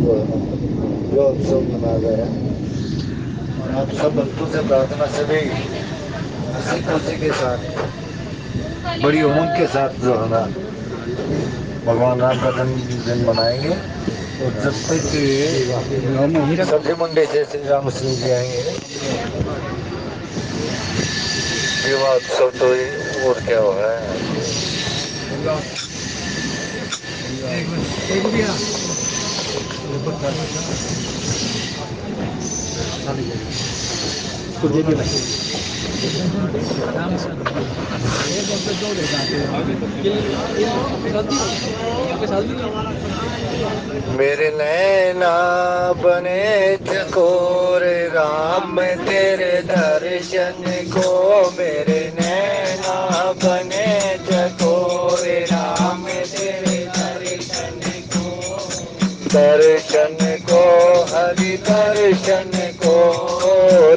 जो है जो उत्सव मना गया। आप सब भक्तों से प्रार्थना सभी हंसी खुशी के साथ बड़ी उमंग के साथ जो है ना भगवान राम का जन्मदिन मनाएंगे। और जब तक सब्जी मंडी से श्री राम सिंह जी आएंगे विवाह उत्सव तो और क्या हो रहा है। मेरे नैना बने चकोर राम तेरे दर्शन को। मेरे नैना बने चकोर राम तेरे दर्शन को। दर्शन को हरि दर्शन को।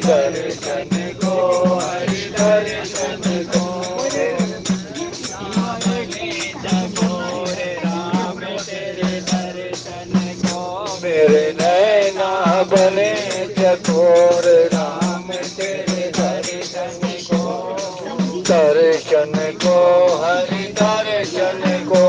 दर्शन को हरि दर्शन को। मेरे नैना बने चकोर राम तेरे दर्शन को। दर्शन को हरि दर्शन को।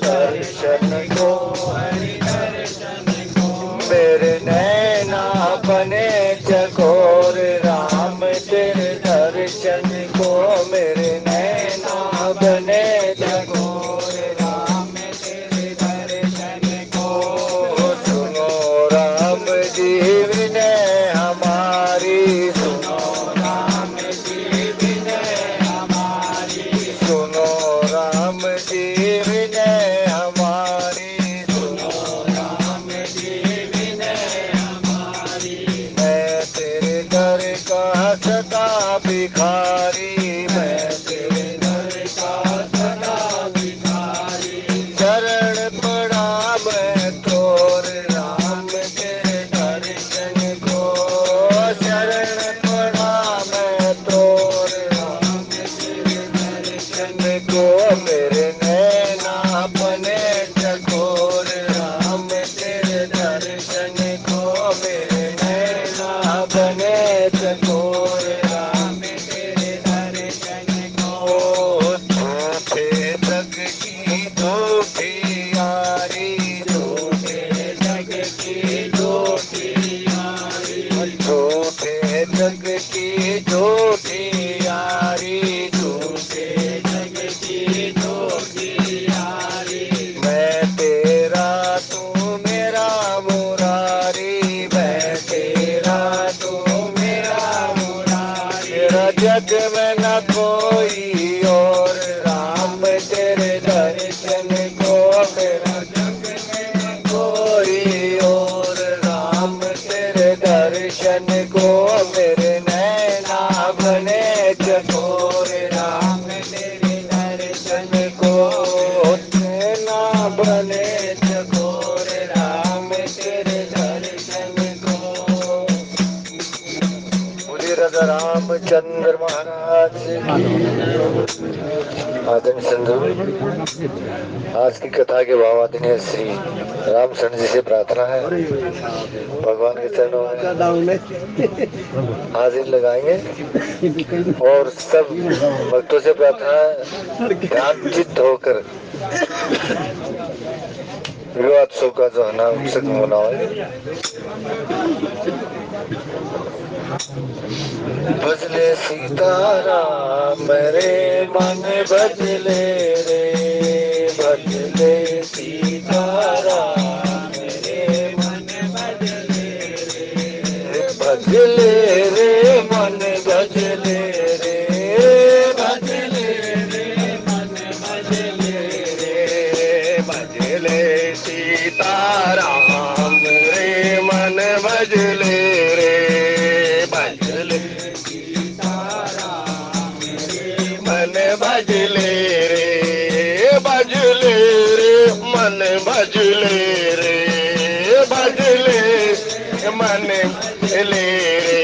दर्शन को हरि दर्शन को। मेरे नैना बने चकोर राम तेरे दर्शन को। मेरे नैना बने चकोर राम तेरे दर्शन को। सुनो राम जी विनय हमारी। सुनो राम जी विनय हमारी। सुनो राम जी विनय हमारी। सुनो राम जी विनय हमारी। मैं तेरे दर का सदा भिखारी। मैं तेरे दर का सदा भिखारी। शरण पड़ा मैं तोर राम तेरे दर्शन को। शरण पड़ा मैं तोर राम तेरे दर्शन को। मेरे नैना बने चकोर राम तेरे दर्शन को। मेरे नैना बने चकोर राम तेरे दर्शन को। झूठे जग की झूठी यारी। झूठे जग की झूठी यारी। झूठे जग की झूठी यारी। झूठे जग की झूठी यारी। मैं तेरा तू मेरा मुरारी। मैं तेरा तू मेरा मुरारी। तेरा जग में न कोई और राम तेरे दर्शन को। मेरा जग में न कोई और राम तेरे दर्शन को। मेरे नैना बने चकोर राम तेरे दर्शन को। नैना बने चकोर राम तेरे दर्शन को। बोलिए राजा रामचंद्र महाराज की। आदरणीय संधु आज की कथा के भावाधीन श्री रामचंद्र जी से प्रार्थना है भगवान के चरणों में हाजिर लगाएंगे। और सब भक्तों से प्रार्थना है ध्यान चित्त होकर विवाह उत्सव का जो है ना उत्सव मनाएंगे। भजले सीताराम रे मन भजले रे। भजले सीताराम रे मन भजले रे। भजले रे मन भजले रे। भजले रे मन भजले रे। भजले सीताराम रे मन भजले रे। भजले सीताराम रे मन भजले रे। भजले रे मन भजले रे। भजले मन भजले रे।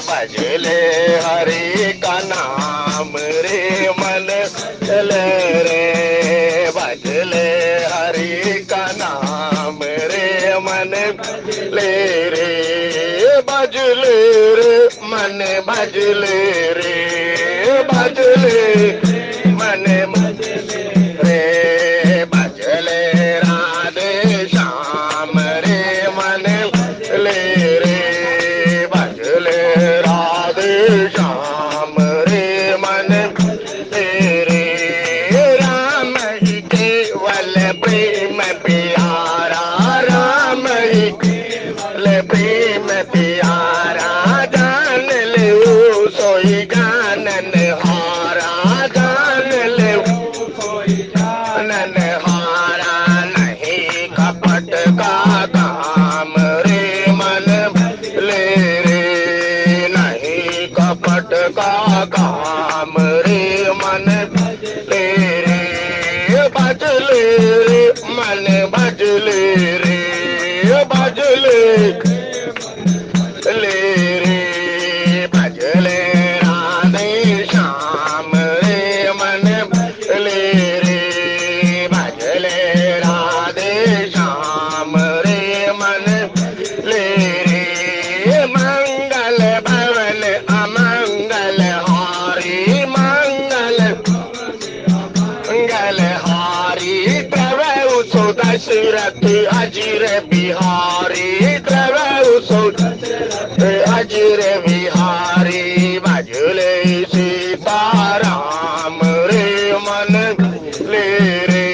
भजले हरि का नाम रे मन भजले रे। भजले हरि का नाम रे मन ले रे बजले रे मन बजले रे बजले मन रे बजले राधे श्याम रे मन ले रे बजले राधे श्याम रे मन ले रे राम ही केवल प्रेम प्यारा राम ही केवल प्रेम प्यारा जान ले सोई जानन हारा जान ले जानन हारा नहीं कपट का काम रे मन ले रे नहीं कपट का काम रे मन ले रे बजले रे मन बजले रे बजले ले रे बजले राधे श्याम रे मन ले रे बजले राधे श्याम रे मन ले रे मंगल भवन अमंगल हारी मंगल मंगल हारी द्रव सो दशरथ अजीर बिहारी द्रव सो अजीर बिहारी बजले सीताराम रे मन ले रे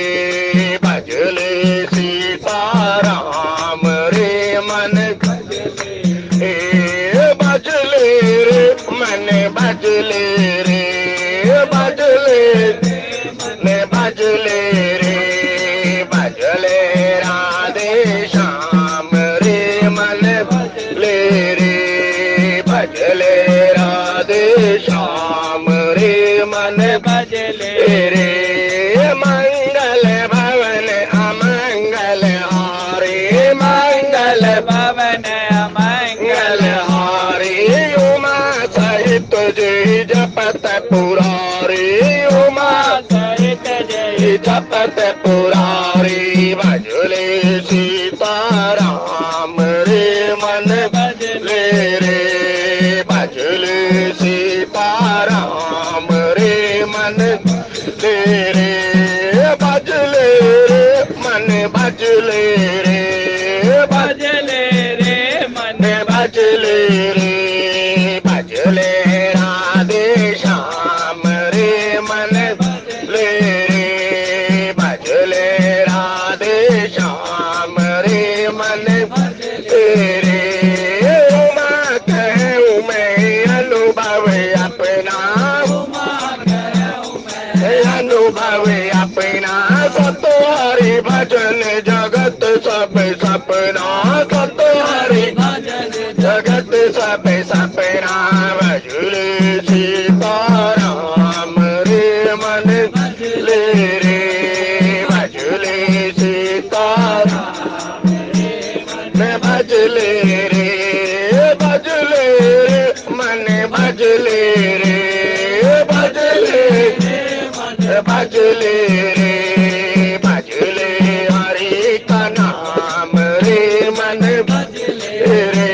बजले सीताराम रे मन ए बजले रे मन बजले रे बजले ने बजले रे बजले राधे श्याम रे मन ले रे बजले राधे श्याम रे मन बजले रे मंगल भवन अमंगल हारे मंगल भवन अमंगल हारे उमा सहित जय जपत पुरारी उमा सहित जय जपत पुरारी बजले सीताराम रे मन बजले रे बजले सीताराम रे मन ले रे बजले रे मन बजले रे बजले रे मन बजले रे बजले राधे श्याम रे मन ले रे बजले राधे श्याम रे मन ले रे उमा कहूँ मैं अनुभव अपना अनुभव अपना सतोहरि भजन जगत सब सपना सतोहरि भजन जगत सब सपना बजले सीताराम रे मन ले रे बजले सीताराम बजले रे बजले रे मन बजले रे बजले बजले रे बजले हरि का नाम रे मन बजले रे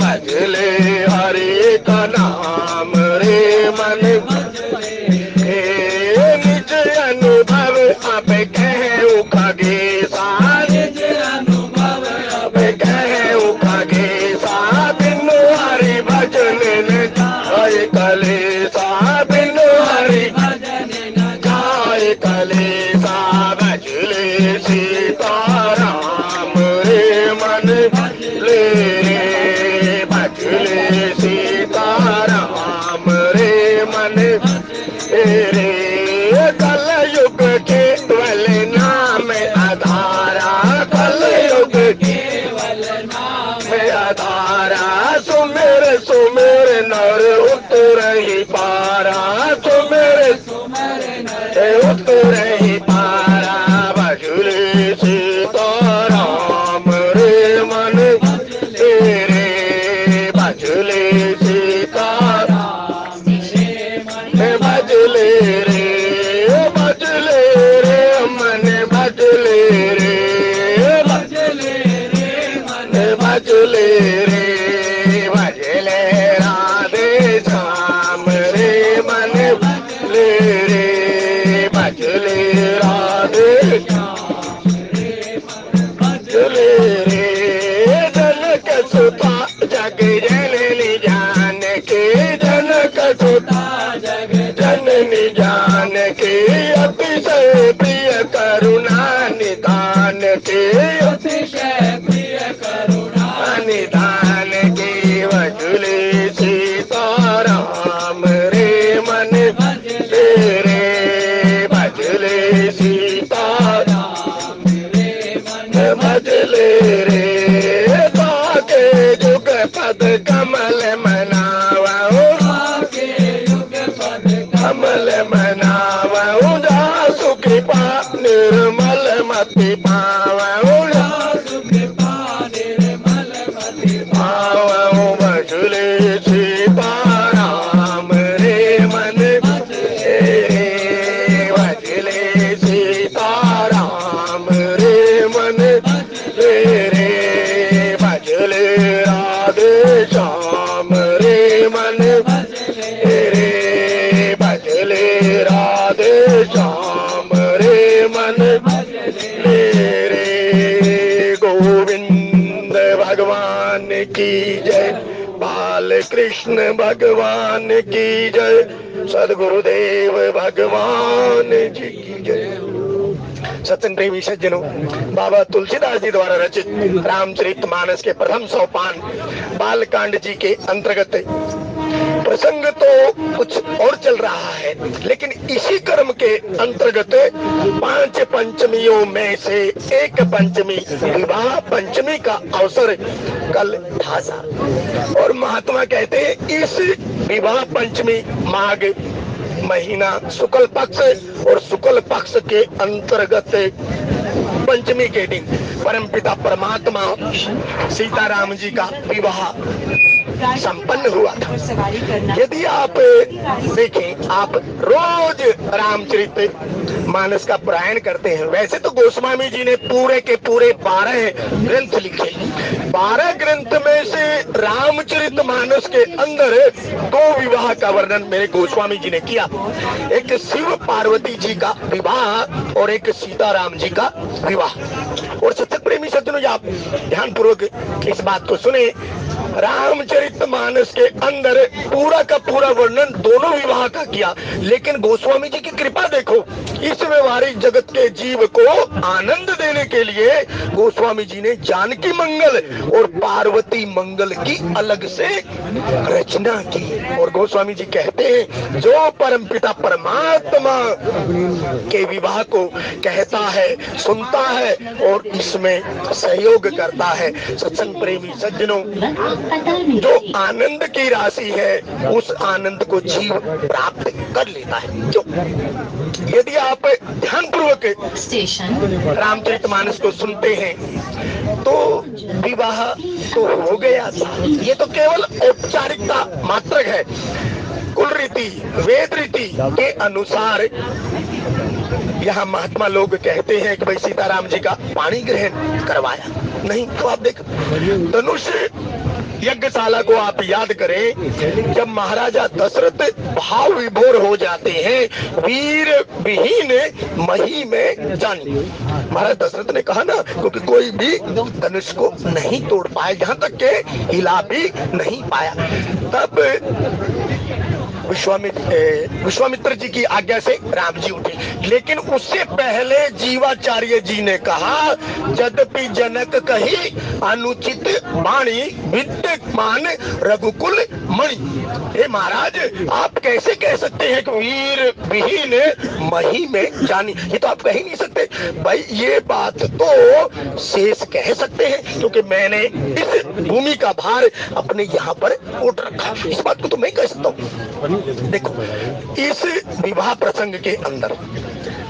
बजले हरि का नाम रे मन बजले निज अनुभव अब कहूँ खगेसा निज अनुभव अब कहूँ खगेसा बिनु हरि भजन न जाय कलेसा बिनु हरि कलेसा बजले सीताराम रे मन ले रे बजले सीताराम रे मन रे कलयुग केवल नाम आधारा कलयुग केवल नाम आधारा सुमेर सुमेर नर उतर ही पारा सुमेर उतर ही पारा बजले सीताराम रे मन ले रे बजले सीताराम बजले रे बजले रे मन बजले रे बजले रे भजले रे भजले राधे श्याम रे मन भजले रे भजले राधे भजले रे जनक सुता जग जननी जानकी जनक सुता जग जननी जानकी अतिशय प्रिय करुणा निधान के अतिशय प्रिय करुणा निधान के भजले सीताराम रे मन भजले रे भजले सीताराम रे मन भजले रे ताके जुग पद कमल मनावा ताके जुग पद कमल मनावा जासु कृपा निर्मल मति पावा जासु कृपा निर्मल मति पावा भजले सीताराम रे मन भजले रे भजले सीताराम रे मन भजले रे भजले राधे श्याम रे मन भजले रे भजले राधे श्याम रे मन भजले रे गोविंद भगवान की जय बाल कृष्ण भगवान की जय सदगुरुदेव भगवान जी की जय। सत्संग प्रेमी सज्जनों, बाबा तुलसीदास जी द्वारा रचित रामचरितमानस के प्रथम सोपान बालकांड जी के अंतर्गत प्रसंग तो कुछ और चल रहा है, लेकिन इसी कर्म के अंतर्गत 5 पंचमियों में से एक पंचमी विवाह पंचमी का अवसर कल था सा। और महात्मा कहते हैं इस विवाह पंचमी माघ महीना शुक्ल पक्ष और शुक्ल पक्ष के अंतर्गत पंचमी के दिन परमपिता परमात्मा सीताराम जी का विवाह संपन्न हुआ था। यदि आप देखें, आप रोज रामचरित मानस का पारायण करते हैं। वैसे तो गोस्वामी जी ने पूरे के पूरे 12 ग्रंथ लिखे। 12 ग्रंथ में से रामचरित मानस के अंदर 2 विवाह का वर्णन मेरे गोस्वामी जी ने किया। एक शिव पार्वती जी का विवाह और एक सीताराम जी का विवाह। और सत्संग प्रेमी सज्जनों, आप ध्यान पूर्वक इस बात को सुने। रामचरित मानस के अंदर पूरा का पूरा वर्णन दोनों विवाह का किया, लेकिन गोस्वामी जी की कृपा देखो, इस व्यवहारिक जगत के जीव को आनंद देने के लिए गोस्वामी जी ने जानकी मंगल और पार्वती मंगल की अलग से रचना की। और गोस्वामी जी कहते हैं जो परमपिता परमात्मा के विवाह को कहता है, सुनता है और इसमें सहयोग करता है। सत्संग प्रेमी सज्जनों, जो आनंद की राशि है उस आनंद को जीव प्राप्त कर लेता है। जो यदि आप ध्यान पूर्वक रामचरितमानस को सुनते हैं तो विवाह तो हो गया था। ये तो केवल औपचारिकता मात्र है। कुल रीति वेद रीति के अनुसार यहाँ महात्मा लोग कहते हैं कि भाई सीताराम जी का पाणी ग्रहण करवाया नहीं। तो आप देखो, धनुष यज्ञशाला को आप याद करें, जब महाराजा दशरथ भाव विभोर हो जाते हैं, वीर विहीन मही में जन। महाराज दशरथ ने कहा ना, क्योंकि कोई भी धनुष को नहीं तोड़ पाया, यहाँ तक के हिला भी नहीं पाया। तब विश्वामित्र जी की आज्ञा से राम जी उठे, लेकिन उससे पहले जीवाचार्य जी ने कहा, यद्यपि जनक कही अनुचित वाणी विद्यमान रघुकुल मणि। हे महाराज, आप कैसे कह सकते हैं कि वीर विहीन मही में जानी? ये तो आप कह ही नहीं सकते भाई। ये बात तो शेष कह सकते हैं, क्योंकि मैंने इस भूमि का भार अपने यहाँ पर उठ रखा। इस बात को तो मैं कह सकता हूँ। देखो, इस विवाह प्रसंग के अंदर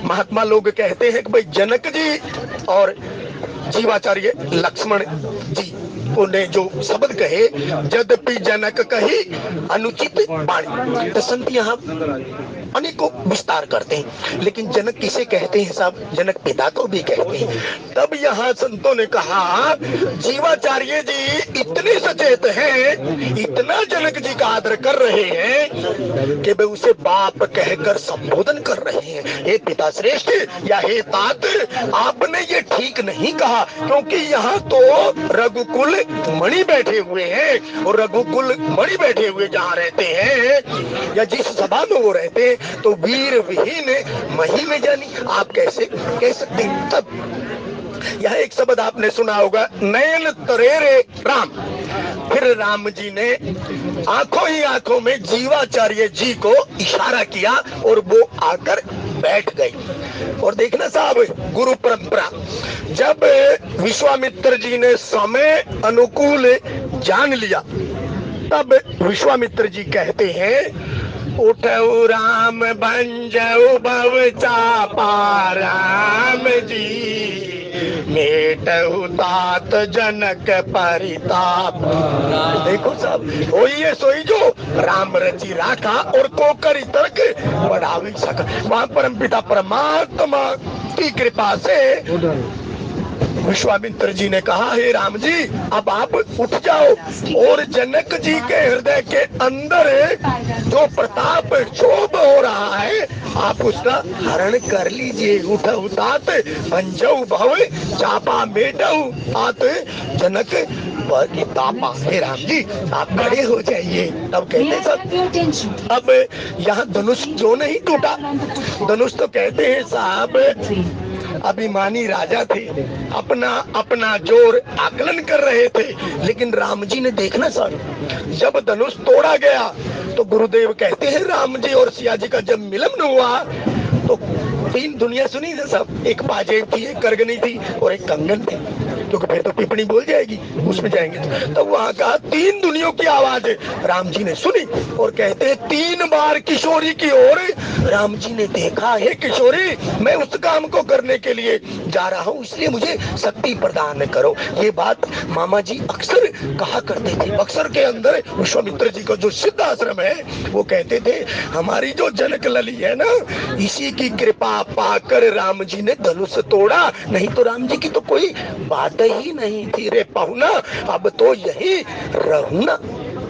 महात्मा लोग कहते हैं कि भाई जनक जी और जीवाचार्य लक्ष्मण जी उन्हें जो शब्द कहे, यद्यपि जनक कही अनुचित वाणी, तो संत यहाँ अनेकों विस्तार करते हैं। लेकिन जनक किसे कहते हैं साहब? जनक पिता को भी कहते हैं। तब यहाँ संतों ने कहा जीवाचार्य जी इतने सचेत हैं, इतना जनक जी का आदर कर रहे हैं कि वे उसे बाप कहकर संबोधन कर रहे हैं। हे पिता श्रेष्ठ या हे तात, आपने ये ठीक नहीं कहा, क्योंकि यहाँ तो रघुकुल मणि बैठे हुए हैं, और रघुकुल मणि बैठे हुए जहाँ रहते हैं या जिस सभा में वो रहते हैं, तो वीर विहीन मही में जानी आप कैसे कह सकते हैं? तब यह एक शब्द आपने सुना होगा, नयन तरेरे राम। फिर राम जी ने आंखों ही आंखों में जीवाचार्य जी को इशारा किया और वो आकर बैठ गए। और देखना साहब, गुरु परंपरा, जब विश्वामित्र जी ने समय अनुकूल जान लिया, तब विश्वामित्र जी कहते हैं, उठऊ राम भंजऊ भव चापा राम जी, मेटऊ तात जनक परिताप। देखो साहब, होइए सोई जो राम रची राखा और कोकरी तर्क बढ़ावी सका। वहां परमपिता परमात्मा की कृपा से विश्वामित्र जी ने कहा, हे राम जी अब आप उठ जाओ, और जनक जी के हृदय के अंदर जो प्रताप क्षोभ हो रहा है आप उसका हरण कर लीजिए। उठऊ तात भंजऊ भव चापा मेटऊ तात जनक तापा। हे राम जी आप खड़े हो जाइए। तब कहते सब, अब यहाँ धनुष जो नहीं टूटा, धनुष तो कहते हैं साहब अभिमानी राजा थे, अपना जोर आकलन कर रहे थे। लेकिन राम जी ने देखना सर, जब धनुष तोड़ा गया तो गुरुदेव कहते हैं राम जी और सिया जी का जब मिलन हुआ तो तीन दुनिया सुनी ना सब, एक पाजेब थी, एक करगनी थी और एक कंगन थी, क्योंकि फिर तो पिपणी बोल जाएगी, उसमें जाएंगे। तो वहां का तीन दुनियों की आवाज राम जी ने सुनी और कहते हैं तीन बार किशोरी की ओर राम जी ने देखा, हे किशोरी मैं उस काम को करने के लिए जा रहा हूँ, इसलिए मुझे शक्ति प्रदान करो। ये बात मामा जी अक्सर कहा करते थे। बक्सर के अंदर विश्वामित्र जी का जो सिद्ध आश्रम है, वो कहते थे हमारी जो जनक लली है ना, इसी की कृपा पाकर राम जी ने धनुष तोड़ा, नहीं तो राम जी की तो कोई बात ही नहीं थी रे पहुना, अब तो यही रहूना।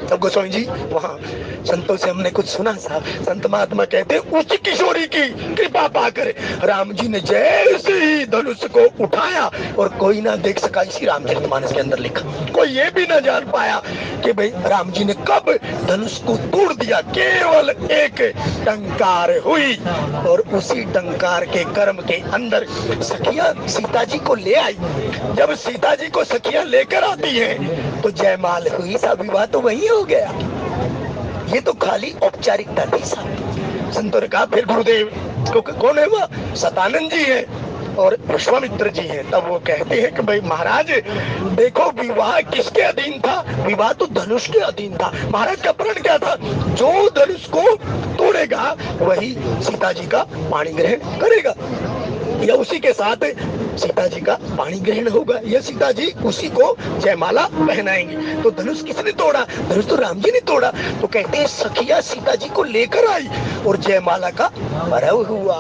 तब गोस्वामी जी वहाँ संतों से हमने कुछ सुना साहब, संत महात्मा कहते उस किशोरी की कृपा पाकर राम जी ने जैसे ही धनुष को उठाया और कोई ना देख सका, इसी रामचरितमानस के अंदर लिखा, कोई ये भी ना जान पाया कि भाई राम जी ने कब धनुष को तोड़ दिया। केवल एक टंकार हुई और उसी टंकार के कर्म के अंदर सखियां सीता जी को ले आई। जब सीता जी को सखियां लेकर आती हैं तो जयमाल हुई, सा विवाह तो वही हो गया। ये तो खाली औपचारिकता थी साहब। संतों ने कहा फिर गुरुदेव क्योंकि कौन है वह? सतानंद जी है और विश्वामित्र जी हैं। तब वो कहते हैं कि भाई महाराज देखो विवाह किसके अधीन था? विवाह तो धनुष के अधीन था। महाराज का प्रण क्या था? जो धनुष को तोड़ेगा वही सीता जी का पाणी ग्रहण करेगा, या उसी के साथ सीता जी का पाणी ग्रहण होगा, या सीता जी उसी को जयमाला पहनाएंगे। तो धनुष किसने तोड़ा? धनुष तो राम जी ने तोड़ा। तो कहते हैं सखिया सीता जी को लेकर आई और जयमाला का पर्व हुआ।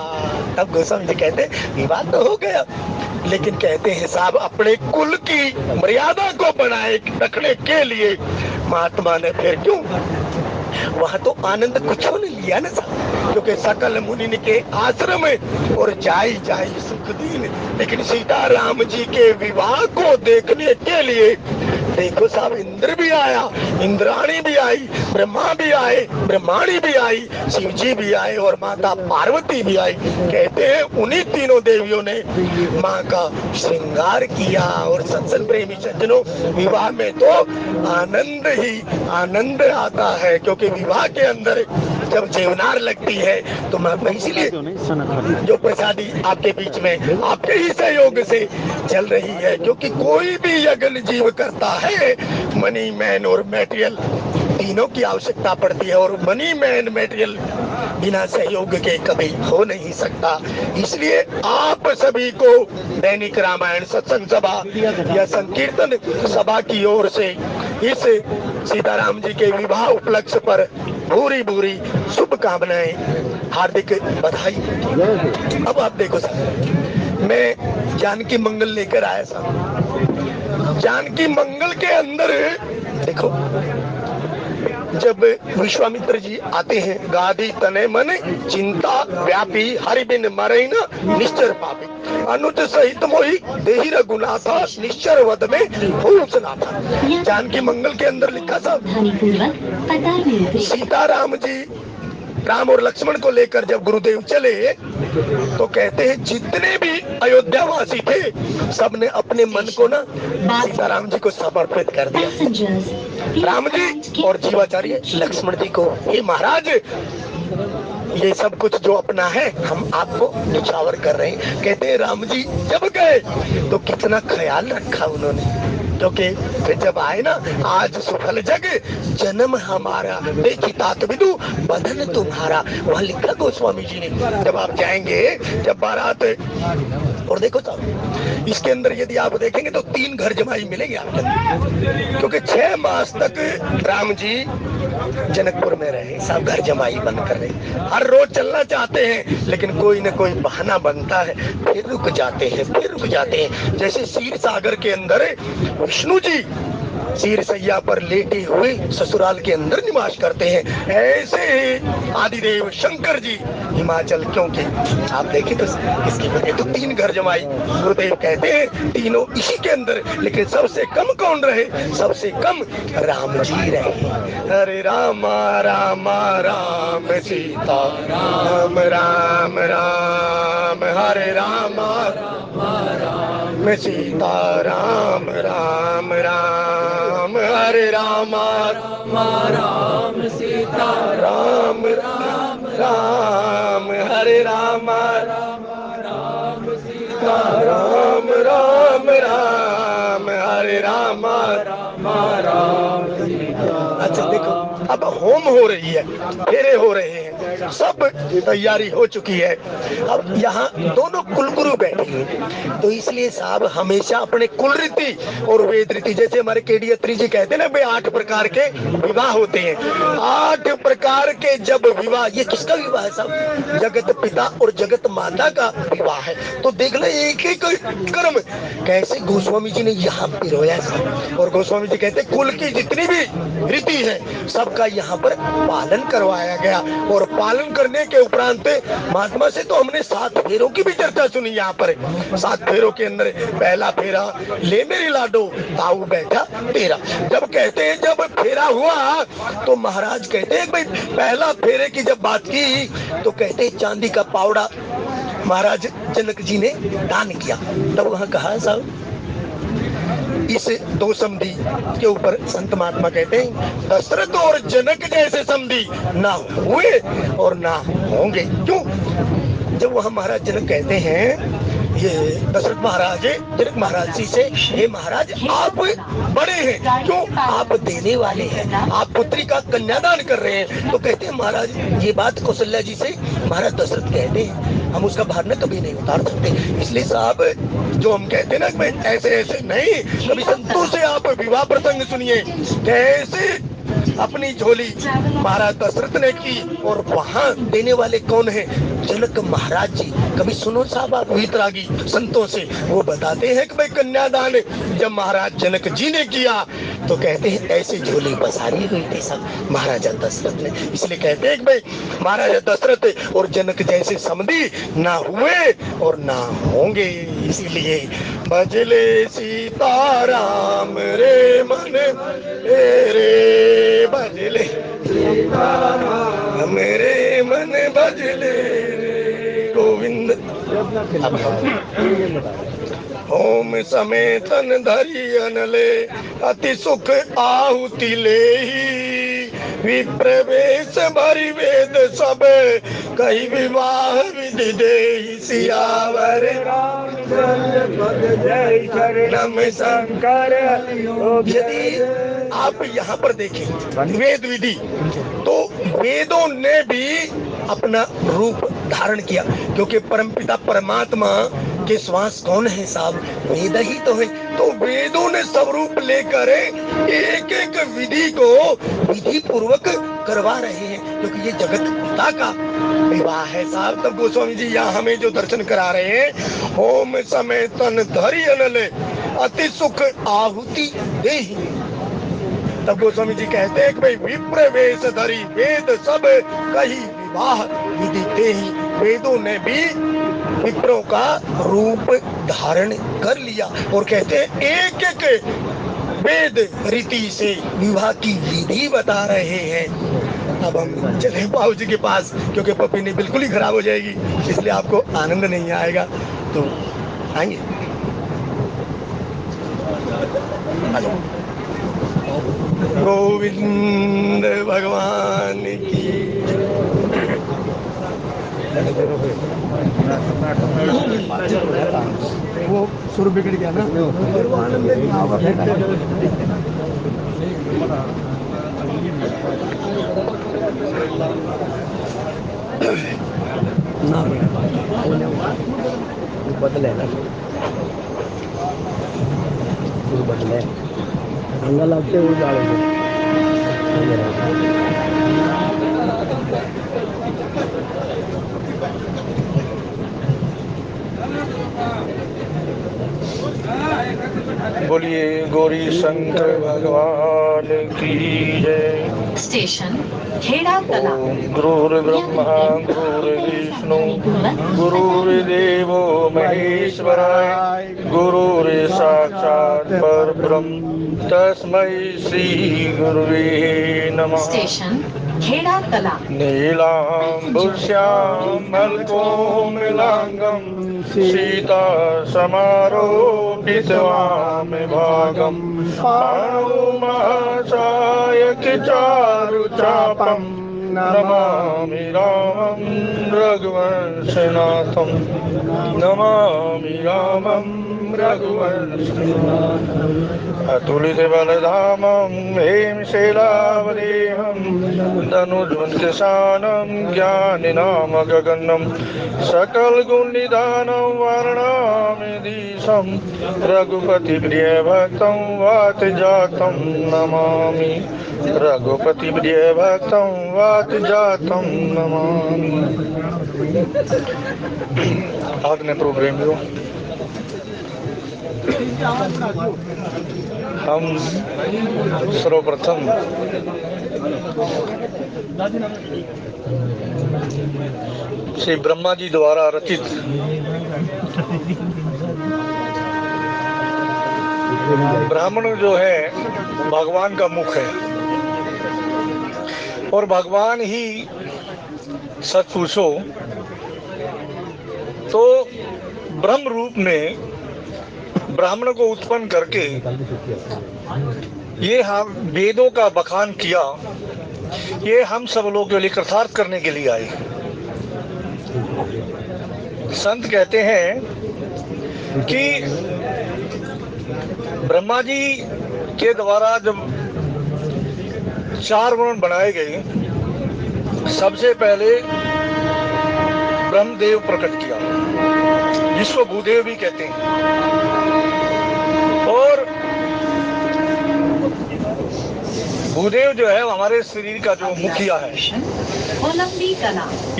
तब गोस्वामी जी कहते हैं विवाह तो हो गया, लेकिन कहते हैं साहब अपने कुल की मर्यादा को बनाए रखने के लिए महात्मा ने फिर क्यों वहां तो आनंद कुछ ने लिया ना साहब, क्योंकि सकल मुनि के आश्रम और जाई जाई सुख दीन। लेकिन सीता राम जी के विवाह को देखने के लिए देखो साहब इंद्र भी आया, इंद्राणी भी आई, ब्रह्मा भी आए, ब्रह्माणी भी आई, शिव जी भी आए और माता पार्वती भी आई। कहते हैं उन्हीं तीनों देवियों ने माँ का श्रृंगार किया। और सत्संग प्रेमी सज्जनों, विवाह में तो आनंद ही आनंद आता है, क्योंकि विवाह के अंदर जब जेवनार लगती है तो मैं इसीलिए जो प्रसादी आपके बीच में आपके ही सहयोग से चल रही है, क्योंकि कोई भी यज्ञ जीव करता है मनी मैन और मटेरियल तीनों की आवश्यकता पड़ती है, और मनी मैन मटेरियल बिना सहयोग के कभी हो नहीं सकता। इसलिए आप सभी को दैनिक रामायण सत्संग सभा या संकीर्तन सभा की ओर से इस सीताराम जी के विवाह उपलक्ष्य पर भूरी भूरी शुभकामनाएं हार्दिक बधाई। अब आप देखो साहब, मैं जानकी मंगल लेकर आया साहब। जानकी मंगल के अंदर देखो, जब विश्वामित्र जी आते हैं, गादी तने मन चिंता व्यापी हरि बिन मरै न निश्चर पापी, अनुज सहित मोहि देहि रघुनाथा, निश्चर वद में हो सनाथा। जानकी मंगल के अंदर लिखा था, सीता राम जी, राम और लक्ष्मण को लेकर जब गुरुदेव चले तो कहते हैं जितने भी अयोध्यावासी थे सबने अपने मन को ना सीताराम जी को समर्पित कर दिया। राम जी और जीवाचार्य लक्ष्मण जी को, हे महाराज ये सब कुछ जो अपना है हम आपको निछावर कर रहे हैं। कहते हैं राम जी जब गए तो कितना ख्याल रखा उन्होंने, क्योंकि फिर जब आए ना, आज सुफल जग जन्म हमारा, देखी तात विदु बदन तुम्हारा, वहां लिखा गोस्वामी जी ने। जब आप जाएंगे, जब बारात, और देखो साहब इसके अंदर यदि आप देखेंगे तो 3 घर जमाई मिलेंगे आपके अंदर, क्योंकि 6 मास तक राम जी जनकपुर में रहे, सब घर जमाई बन कर रहे। हर रोज चलना चाहते हैं लेकिन कोई न कोई बहाना बनता है, फिर रुक जाते हैं, फिर रुक जाते हैं। जैसे क्षीर सागर के अंदर विष्णु जी क्षीर सैया पर लेटे हुए ससुराल के अंदर निवास करते हैं, ऐसे ही आदिदेव शंकर जी हिमाचल, क्योंकि आप देखें तो इसकी वजह तो 3 घर जमाई। गुरुदेव कहते हैं तीनों इसी के अंदर, लेकिन सबसे कम कौन रहे? सबसे कम राम जी रहे। हरे राम राम राम सीता राम राम राम, हरे राम राम सीता राम राम राम, हरे राम राम सीता राम राम राम, हरे राम राम सीता राम राम राम, हरे राम राम सीता। अच्छा देखो, अब होम हो रही है, फेरे हो रहे हैं, सब तैयारी हो चुकी है। अब यहाँ दोनों कुलगुरु बैठे हैं, तो इसलिए साहब हमेशा अपने कुल रीति और वेद रीति, जैसे हमारे केडी अत्री जी कहते हैं ना भाई 8 प्रकार के विवाह होते हैं, 8 प्रकार के जब विवाह, ये किसका विवाह है साहब? जगत पिता और जगत माता का विवाह है। तो देख ले एक एक कर्म कैसे गोस्वामी जी ने यहाँ पिरोया साहब। और गोस्वामी जी कहते कुल की जितनी भी रीति है सबका यहाँ पर पालन करवाया गया। और पालन करने के उपरांत महात्मा से तो हमने 7 फेरों की भी चर्चा सुनी यहाँ पर। 7 फेरों के अंदर पहला फेरा ले मेरी लाडो ताऊ बैठा तेरा। जब कहते हैं जब फेरा हुआ तो महाराज कहते हैं भाई पहला फेरे की जब बात की तो कहते हैं चांदी का पावड़ा महाराज जनक जी ने दान किया। तब वहां कहा साहब इस 2 समधी के ऊपर संत महात्मा कहते हैं दशरथ और जनक जैसे समधी ना हुए और ना होंगे। क्यों? जब वहां महाराज जनक कहते हैं, ये दशरथ महाराज जनक महाराज जी से, हे महाराज आप बड़े हैं, क्यों? आप देने वाले हैं, आप पुत्री का कन्यादान कर रहे हैं। तो कहते हैं महाराज ये बात कौशल्या जी से महाराज दशरथ कहते हैं, हम उसका भार न कभी नहीं उतार सकते। इसलिए साहब जो हम कहते हैं ना ऐसे ऐसे नहीं, कभी संतों से आप विवाह प्रसंग सुनिए कैसे अपनी झोली महाराज दशरथ ने की। और वहां देने वाले कौन है? जनक महाराज जी। कभी सुनो साहब आप वितरागी संतों से, वो बताते हैं कि भाई कन्यादान जब महाराज जनक जी ने किया तो कहते हैं ऐसे झोली पसारी हुई थी सब महाराजा दशरथ ने। इसलिए कहते हैं कि भाई महाराजा दशरथ और जनक जैसे समधी ना हुए और ना होंगे। इसीलिए भजले सीताराम रे मन रे, भजले सीताराम मेरे मन भजले रे गोविंद। ओम समेतन धरि अनले अति सुख आहुति लेहि, विप्रवेश भरि वेद सब कही विवाह विधि देहि, सियावर जय शरणम शंकर। यदि आप यहाँ पर देखें वेद विधि तो वेदों ने भी अपना रूप धारण किया, क्योंकि परमपिता परमात्मा कि श्वास कौन है साहब, वेद ही तो है। तो वेदों ने सब रूप लेकर एक एक विधि को विधि पूर्वक करवा रहे हैं, क्योंकि ये जगत पिता का विवाह है साहब। तब गोस्वामी जी यहाँ हमें जो दर्शन करा रहे हैं, होम समय तन धरि अनले अति सुख आहुति देहि। तब गोस्वामी जी कहते हैं कि भाई विप्र वेश धरी वेद सब कही विवाह विधि देहि। वेदों ने भी विप्रों का रूप धारण कर लिया और कहते हैं एक एक वेद रीति से विवाह की विधि बता रहे हैं। अब हम चले बाबू जी के पास, क्योंकि पपी नहीं बिल्कुल ही खराब हो जाएगी, इसलिए आपको आनंद नहीं आएगा। तो आएंगे, गोविंद भगवान की। वो सुर बिगड़ गया ना, बदले ना, बदले अंगा लगते वो डालेंगे। बोलिए गौरी शंकर भगवान की जय। स्टेशन खेड़ा कला। गुरुर्ब्रह्मा गुरुर्विष्णु गुरुर्देवो महेश्वराय गुरुर्साक्षात् परब्रह्म तस्मै श्री गुरुवे नमः। स्टेशन खेड़ा कला। नीलाम्बुश्याम मलकोमलांगं सीता समारोपित वामभागं पाणौ चारु चापं नमामि रामं रघुवंशनाथं। नमामि रामं रघुवंशनाथं। अतुलित बलधामं हेमशैलावदेहं धनुर्धुनशानं ज्ञानिनामगगनं सकलगुणनिधानं वर्णामि दिशं रघुपतिप्रियभक्तं वातजातं नमामि। रघुपतिप्रियभक्तं वातजातं नमामि। आज्ञा प्रोग्राम हम सर्वप्रथम श्री ब्रह्मा जी द्वारा रचित ब्राह्मण जो है भगवान का मुख है, और भगवान ही सच पूछो तो ब्रह्म रूप में ब्राह्मण को उत्पन्न करके ये हम वेदों का बखान किया, ये हम सब लोगों के लिए कृतार्थ करने के लिए आए। संत कहते हैं कि ब्रह्मा जी के द्वारा जब 4 वर्ण बनाए गए, सबसे पहले ब्रह्मदेव प्रकट किया, जिसको भूदेव भी कहते हैं। और भूदेव जो है हमारे शरीर का जो मुखिया है,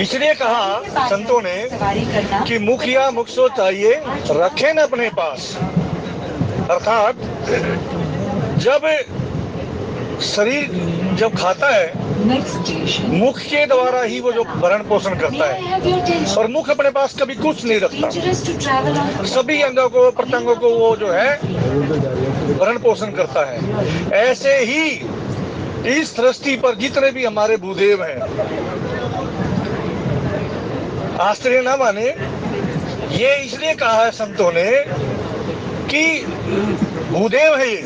इसलिए कहा संतों ने कि मुखिया मुख सो चाहिए रखे न अपने पास। अर्थात जब शरीर जब खाता है, मुख के द्वारा ही वो जो भरण पोषण करता है, और मुख अपने पास कभी कुछ नहीं रखता। सभी अंगों को प्रत्यंगों को वो जो है भरण पोषण करता है। ऐसे ही इस सृष्टि पर जितने भी हमारे भूदेव हैं, आश्चर्य ना माने, ये इसलिए कहा है संतों ने कि भूदेव है, ये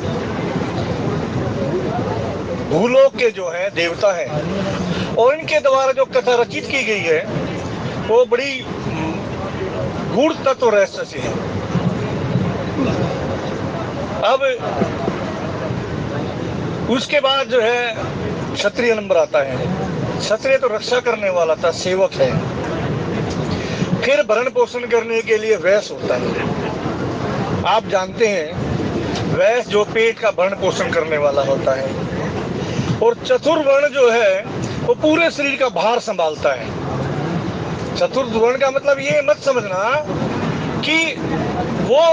भूलोक के जो है देवता है, और इनके द्वारा जो कथा रचित की गई है वो बड़ी गूढ़ तत्व रहस्य से है। अब उसके बाद जो है क्षत्रिय नंबर आता है। क्षत्रिय तो रक्षा करने वाला था, सेवक है। फिर भरण पोषण करने के लिए वैश्य होता है। आप जानते हैं वैश्य जो पेट का भरण पोषण करने वाला होता है, और चतुर्वर्ण जो है वो पूरे शरीर का भार संभालता है। चतुर्वर्ण का मतलब ये मत समझना कि वो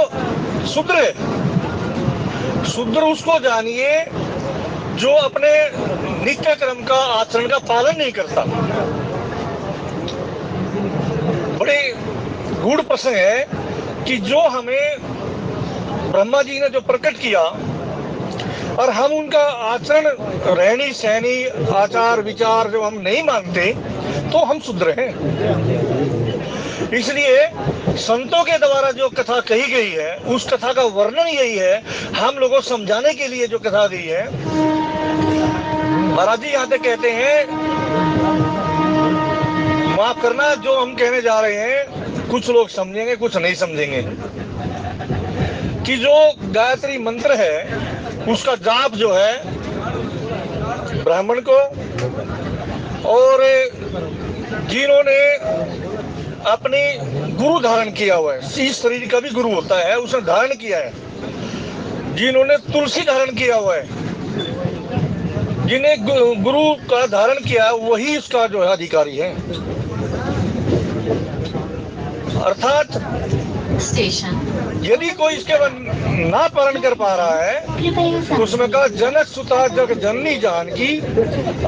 शूद्र है। शूद्र उसको जानिए जो अपने नित्य क्रम का आचरण का पालन नहीं करता। बड़े गूढ़ प्रसंग है कि जो हमें ब्रह्मा जी ने जो प्रकट किया और हम उनका आचरण, रहनी सहनी, आचार विचार जब हम नहीं मानते तो हम शूद्र हैं। इसलिए संतों के द्वारा जो कथा कही गई है उस कथा का वर्णन यही है, हम लोगों को समझाने के लिए जो कथा दी है। महाराज जी यहाँ तक कहते हैं, माफ करना जो हम कहने जा रहे हैं कुछ लोग समझेंगे कुछ नहीं समझेंगे, कि जो गायत्री मंत्र है उसका जाप जो है ब्राह्मण को, और जिन्होंने अपनी गुरु धारण किया हुआ है, इस शरीर का भी गुरु होता है, उसने धारण किया है, जिन्होंने तुलसी धारण किया हुआ है, जिन्हें गुरु का धारण किया है वही उसका जो है अधिकारी है। अर्थात स्टेशन यदि कोई इसके ना पालन कर पा रहा है तो उसमें कहा जनक सुता जग जननी जान की,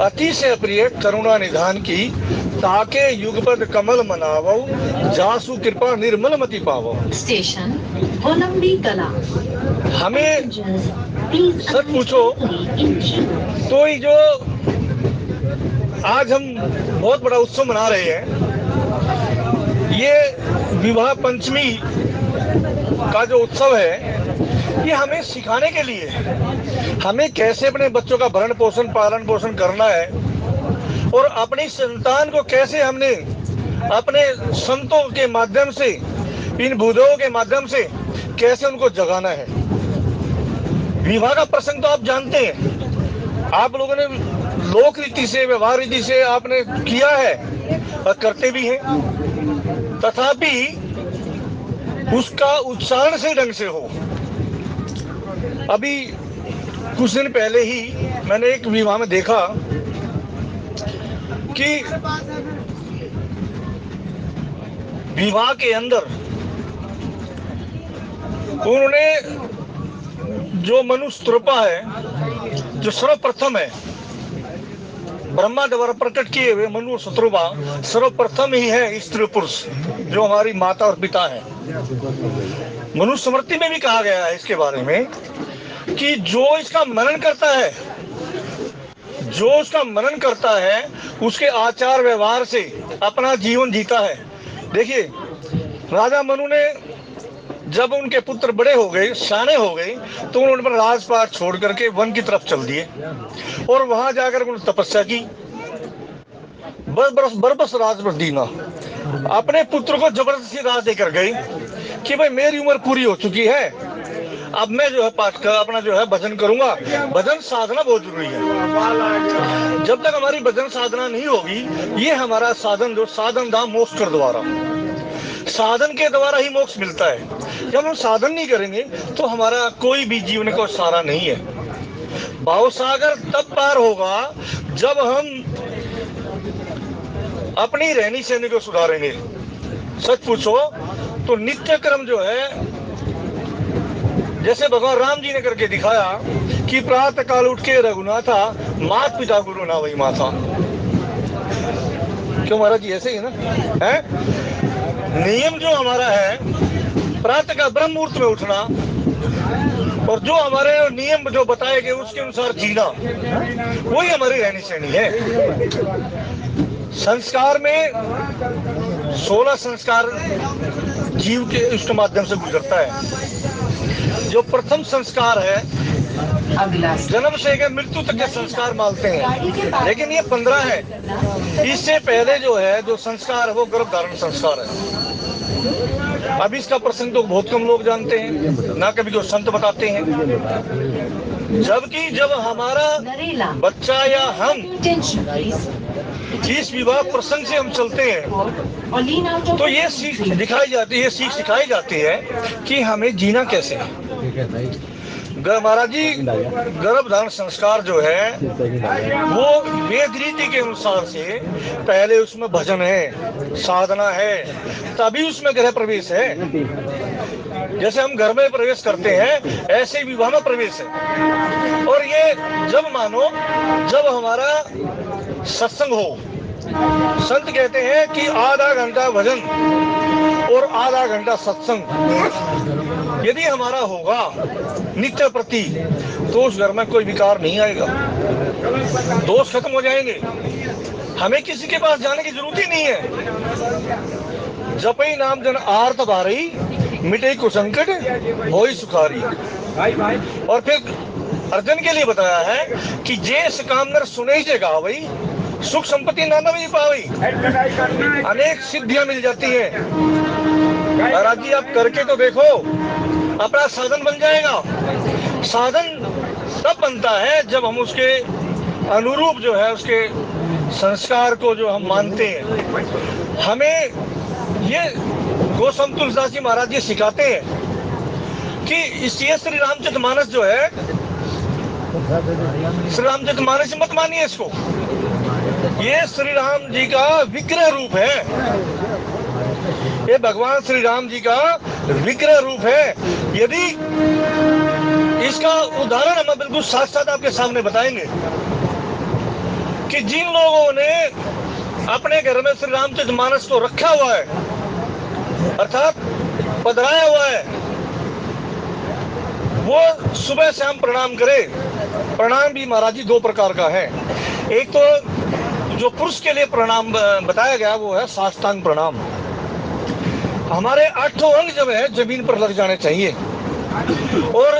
अति से प्रिय करुणा निधान की, ताके युगपद कमल मनावो, जासु कृपा निर्मल मति पावो। स्टेशन होलंबी कला। हमें सच पूछो तो ये जो आज हम बहुत बड़ा उत्सव मना रहे हैं, ये विवाह पंचमी का जो उत्सव है, ये हमें सिखाने के लिए, हमें कैसे अपने बच्चों का भरण पोषण पालन पोषण करना है और अपनी संतान को कैसे हमने अपने संतों के माध्यम से, इन बुद्धों के माध्यम से कैसे उनको जगाना है। विवाह का प्रसंग तो आप जानते हैं, आप लोगों ने लोक रीति से, व्यवहार रीति से आपने किया है और करते भी हैं, तथापि उसका उच्चारण से ढंग से हो। अभी कुछ दिन पहले ही मैंने एक विवाह में देखा कि विवाह के अंदर उन्होंने जो मनुस्त्रपा है, जो सर्वप्रथम है, ब्रह्मा द्वारा प्रकट किए हुए मनु शत्रुपा सर्वप्रथम ही है स्त्री पुरुष, जो हमारी माता और पिता है। मनुस्मृति में भी कहा गया है इसके बारे में कि जो इसका मनन करता है, जो उसका मनन करता है उसके आचार व्यवहार से अपना जीवन जीता है। देखिए राजा मनु ने जब उनके पुत्र बड़े हो गए, शाने हो गए, तो उन्होंने राजपाट छोड़ करके वन की तरफ चल दिए और वहां जाकर उन्होंने तपस्या की। बरबस राज पर दीना, अपने पुत्र को जबरदस्ती राज देकर गए कि भाई मेरी उम्र पूरी हो चुकी है, अब मैं जो है पाठ कर अपना जो है भजन करूंगा। भजन साधना बहुत जरूरी है। जब तक हमारी भजन साधना नहीं होगी, ये हमारा साधन जो साधन धाम मोक्ष कर द्वारा, साधन के द्वारा ही मोक्ष मिलता है। जब हम साधन नहीं करेंगे तो हमारा कोई भी जीवन का सहारा नहीं है। भाव सागर तब पार होगा जब हम अपनी रहनी सहनी को सुधारेंगे। सच पूछो तो नित्य क्रम जो है, जैसे भगवान राम जी ने करके दिखाया कि प्रातः काल उठ के रघुनाथा, मात पिता गुरु ना वही माता। क्यों महाराज जी ऐसे ही ना है? नियम जो हमारा है प्रातः का ब्रह्म मुहूर्त में उठना, और जो हमारे नियम जो बताए गए उसके अनुसार जीना, वही हमारी रहनी सहनी है। संस्कार में 16 संस्कार जीव के उसके माध्यम से गुजरता है। जो प्रथम संस्कार है जन्म से लेकर मृत्यु तक के संस्कार मानते हैं, लेकिन ये 15 है। इससे पहले जो है जो संस्कार है वो गर्भधारण संस्कार है। अब इसका प्रसंग तो बहुत कम लोग जानते हैं, ना कभी जो संत बताते हैं। जबकि जब हमारा बच्चा या हम जिस विवाह प्रसंग से हम चलते हैं तो ये सीख दिखाई जाती है, सीख सिखाई जाती है कि हमें जीना कैसे है। महाराज जी, गर्भधारण संस्कार जो है वो वेद रीति के अनुसार से पहले उसमें भजन है, साधना है, तभी उसमें गृह प्रवेश है। जैसे हम घर में प्रवेश करते हैं ऐसे ही विवाह में प्रवेश है। और ये जब मानो जब हमारा सत्संग हो, संत कहते हैं कि आधा घंटा भजन और आधा घंटा सत्संग यदि हमारा होगा नित्य प्रति, तो उस घर में कोई विकार नहीं आएगा, दोष खत्म हो जाएंगे, हमें किसी के पास जाने की जरूरत ही नहीं है। जपई नाम जन आर्त बारी, मिटे कुसंकट होई सुखारी। और फिर अर्जुन के लिए बताया है कि जे सकामनर सुने ही गावई, सुख संपत्ति नाना भी पावई, अनेक सिद्धियां मिल जाती हैं। महाराज जी आप करके तो देखो, अपना साधन बन जाएगा। साधन तब बनता है जब हम उसके अनुरूप जो है उसके संस्कार को जो हम मानते हैं। हमें ये गोस्वामी तुलसीदास जी महाराज जी सिखाते हैं कि इसलिए श्री रामचरितमानस जो है, श्री रामचरितमानस मत मानिए इसको, ये श्री राम जी का विग्रह रूप है, ये भगवान श्री राम जी का विग्रह रूप है। यदि इसका उदाहरण हम बिल्कुल साथ साथ आपके सामने बताएंगे कि जिन लोगों ने अपने घर में श्री रामचरितमानस को रखा हुआ है, अर्थात पधराया हुआ है, वो सुबह शाम प्रणाम करे। प्रणाम भी महाराज जी दो प्रकार का है। एक तो जो पुरुष के लिए प्रणाम बताया गया वो है साष्टांग प्रणाम। हमारे 8 अंग जब है जमीन पर लग जाने चाहिए। और